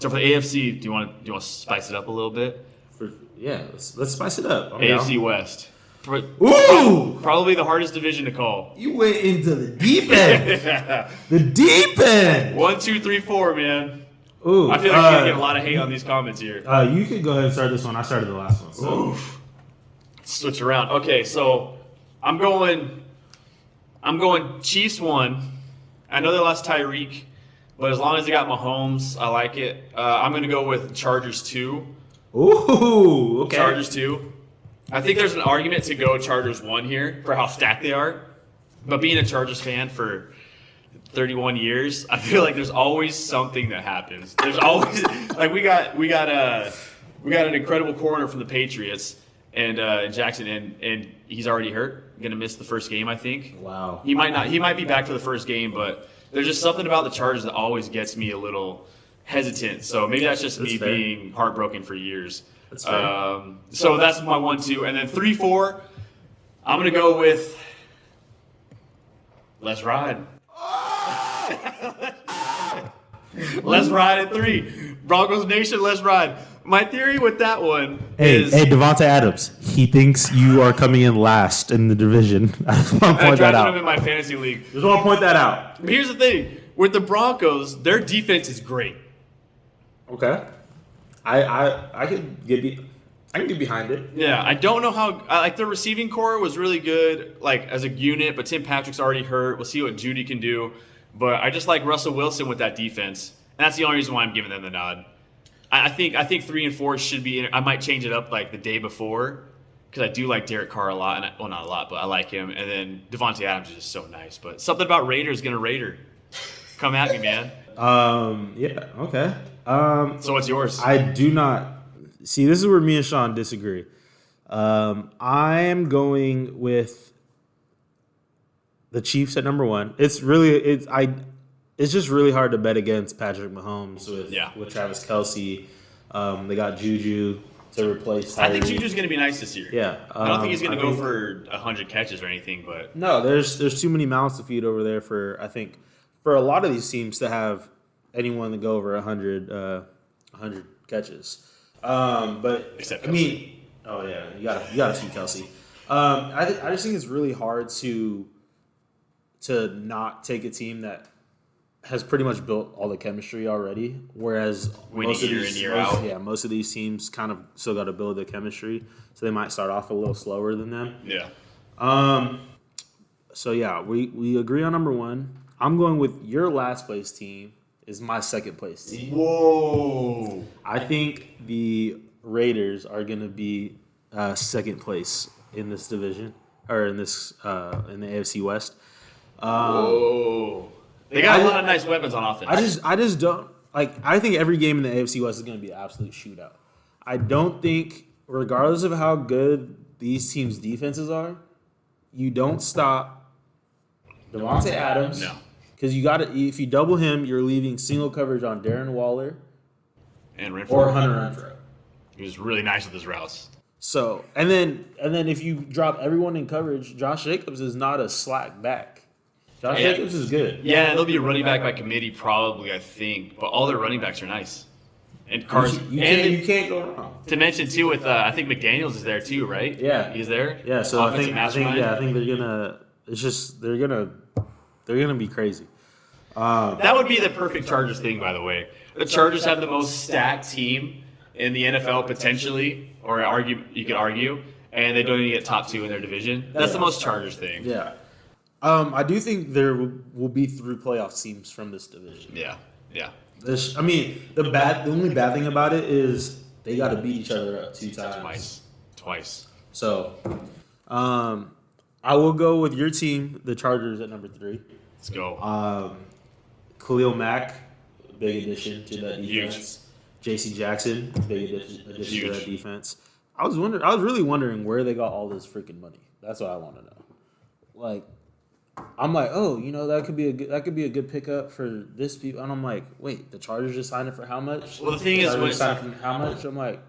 So for the AFC, do you want to spice it up a little bit? Let's spice it up. AFC West. Ooh! Probably the hardest division to call. You went into the deep end. The deep end. 1, 2, 3, 4, man. Ooh. I feel like you're gonna get a lot of hate on these comments here. You can go ahead and start this one. I started the last one. So. Oof. Switch around. Okay, so I'm going Chiefs 1. I know they lost Tyreek, but as long as they got Mahomes, I like it. I'm gonna go with Chargers 2. Ooh, okay. Chargers 2. I think there's an argument to go Chargers 1 here for how stacked they are. But being a Chargers fan for 31 years, I feel like there's always something that happens. There's always like we got an incredible corner from the Patriots and Jackson and he's already hurt. Gonna miss the first game, I think. Wow. He might be back for the first game, but there's just something about the Chargers that always gets me a little hesitant. So maybe that's just me being heartbroken for years. That's fair. So that's my 1, 2, and then 3, 4. I'm gonna go with Let's Ride. Let's ride at 3. Broncos Nation, let's ride. My theory with that one is... Hey, Davante Adams. He thinks you are coming in last in the division. I just want to point that out. him in my fantasy league. Just want to point that out. But here's the thing. With the Broncos, their defense is great. Okay. I can get behind it. Yeah, I don't know how... like, the receiving core was really good, like, as a unit, but Tim Patrick's already hurt. We'll see what Judy can do. But I just like Russell Wilson with that defense. And that's the only reason why I'm giving them the nod. I think 3 and 4 should be... I might change it up, like, the day before, because I do like Derek Carr a lot. And not a lot, but I like him. And then Davante Adams is just so nice. But something about Raiders going to Raider. Come at me, man. Yeah, okay. So what's yours? I do not... See, this is where me and Sean disagree. I am going with the Chiefs at number 1. It's just really hard to bet against Patrick Mahomes with Travis Kelce. They got Juju to replace Tyreek. I think Juju's going to be nice this year. Yeah. I don't think he's going to go for 100 catches or anything, but... No, there's too many mouths to feed over there for a lot of these teams to have anyone to go over 100 catches. But except Kelce. I mean, oh yeah, you gotta see Kelce. I just think it's really hard to not take a team that has pretty much built all the chemistry already, whereas most of these teams kind of still got to build the chemistry, so they might start off a little slower than them. Yeah. So yeah, we agree on number 1. I'm going with your last place team is my second place team. Whoa! I think the Raiders are going to be second place in this division or in this in the AFC West. Whoa! They got a lot of nice weapons on offense. I just don't like. I think every game in the AFC West is going to be an absolute shootout. I don't think, regardless of how good these teams' defenses are, you don't stop Davante Adams. No. Because you got to, if you double him, you're leaving single coverage on Darren Waller and Renfrow. Or Hunter Renfrow. He was really nice with his routes. So and then if you drop everyone in coverage, Josh Jacobs is not a slack back. Josh Jacobs is good. Yeah, and they'll be a running back by committee probably, I think. But all their running backs are nice. And Carr's you can't go wrong. To mention too, with I think McDaniels is there too, right? Yeah, he's there. Yeah, so I think they're gonna. It's just they're gonna be crazy. That would be the perfect Chargers thing, by the way. The Chargers have the most stacked team in the NFL potentially, or you could argue, and they don't even get top 2 in their division. That's the most Chargers thing. Yeah. I do think there will be 3 playoff teams from this division. Yeah. The only bad thing about it is they got to beat each other up 2 times. Twice. So, I will go with your team, the Chargers, at number 3. Let's go. Khalil Mack, big addition to that defense. Huge. J.C. Jackson, big addition to that defense. I was really wondering where they got all this freaking money. That's what I want to know. Like, I'm like, that could be a good pickup for this people, and I'm like, wait, the Chargers just signed it for how much? Well, the thing is, signed it for how much? I'm like,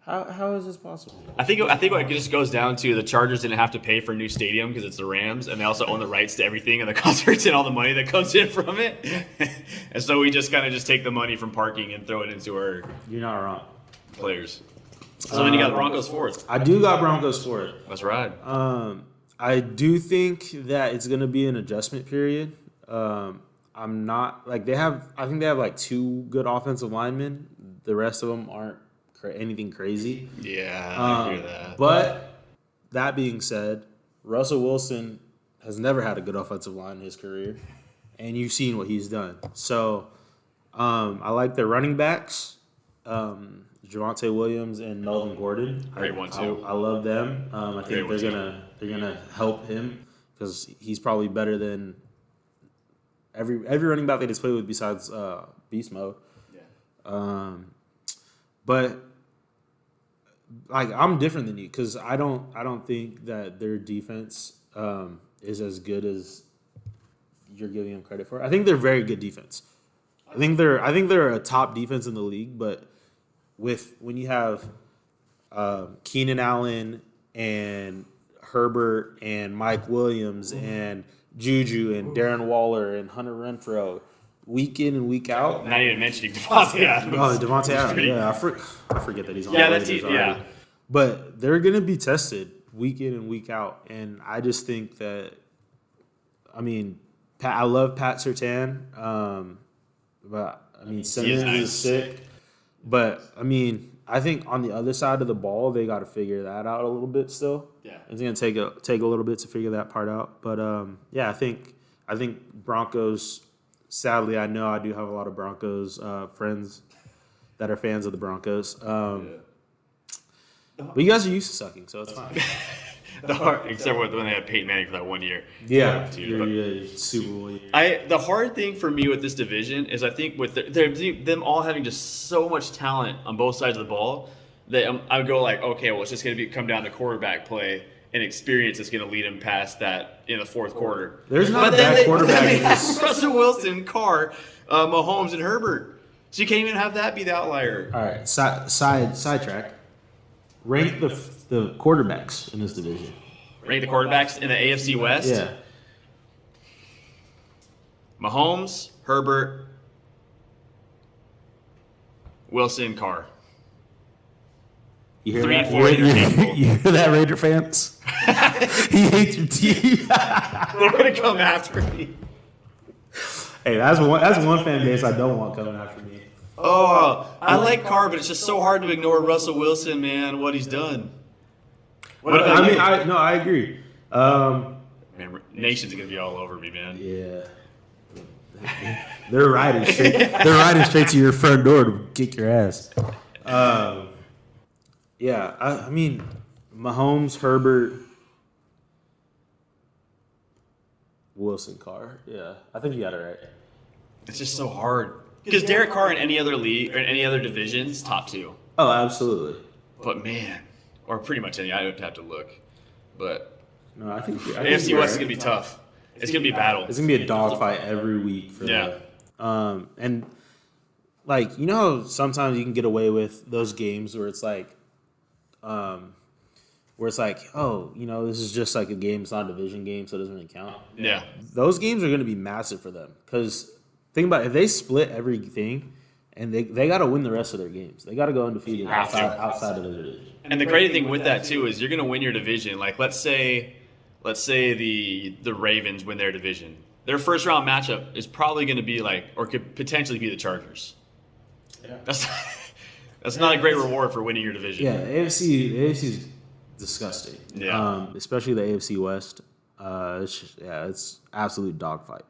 How is this possible? I think it just goes down to the Chargers didn't have to pay for a new stadium because it's the Rams, and they also own the rights to everything and the concerts and all the money that comes in from it. And so we just kind of take the money from parking and throw it into our You're not wrong. players. So then you got Broncos fourth. I do got Broncos fourth. That's right. I do think that it's going to be an adjustment period. I'm not like I think they have like 2 good offensive linemen. The rest of them aren't anything crazy. Yeah, I hear that. But that being said, Russell Wilson has never had a good offensive line in his career, and you've seen what he's done. So I like their running backs, Javonte Williams and Melvin Gordon. Great one too. I love them. I think they're gonna help him because he's probably better than every running back they just played with besides Beast Mode. Yeah. But like I'm different than you because I don't think that their defense is as good as you're giving them credit for. I think they're very good defense. I think they're a top defense in the league, but when you have Keenan Allen and Herbert and Mike Williams and Juju and Darren Waller and Hunter Renfrow, week in and week out. Not even mentioning Davante Adams. Oh, Davante Adams. Yeah, I forget that he's on. Yeah, that's already. Yeah. But they're gonna be tested week in and week out, and I just think that. I mean, I love Pat Surtain, but I mean Simmons is sick. But I mean, I think on the other side of the ball, they got to figure that out a little bit still. Yeah, it's gonna take a little bit to figure that part out. But yeah, I think Broncos. Sadly, I know I do have a lot of Broncos friends that are fans of the Broncos. But you guys are used to sucking, so it's fine. Except for when they had Peyton Manning for that 1 year. Yeah, Super Bowl year. The hard thing for me with this division is I think with them all having just so much talent on both sides of the ball that I would go like, okay, well, it's just going to come down to quarterback play and experience that's going to lead him past that in the fourth quarter. There's not a bad quarterback in this. Russell Wilson, Carr, Mahomes, and Herbert. So you can't even have that be the outlier. All right, sidetrack. Rank the quarterbacks in this division. Rank the quarterbacks in the AFC West? Yeah. Mahomes, Herbert, Wilson, Carr. You hear 3 that? and 4 interchangeable. You hear that, Raider fans? He hates your team. They're going to come after me. Hey, that's one fan base I don't want coming after me. Oh, I like Carr, but it's just so hard to ignore Russell Wilson, man, what he's done. I agree. Man, nation's going to be all over me, man. Yeah. They're riding straight to your front door to kick your ass. Yeah, I mean, Mahomes, Herbert, Wilson, Carr. Yeah, I think you got it right. It's just so hard. Because Derek Carr in any other league or in any other divisions, top 2. Oh, absolutely. But man, or pretty much any. I don't have to look. But no, I think AFC West is going to be tough. It's going to be a battle. It's going to be a dogfight every week for that. And like, you know how sometimes you can get away with those games where it's like, oh, you know, this is just like a game. It's not a division game, so it doesn't really count. Yeah. Those games are going to be massive for them because think about it, if they split everything and they got to win the rest of their games. They got to go undefeated outside of the division. And the crazy thing with that too is you're going to win your division. Like let's say the Ravens win their division. Their first round matchup is probably going to be like, or could potentially be the Chargers. Yeah. That's not a great reward for winning your division. Yeah, the AFC is disgusting. Yeah. Especially the AFC West. It's absolute dogfight.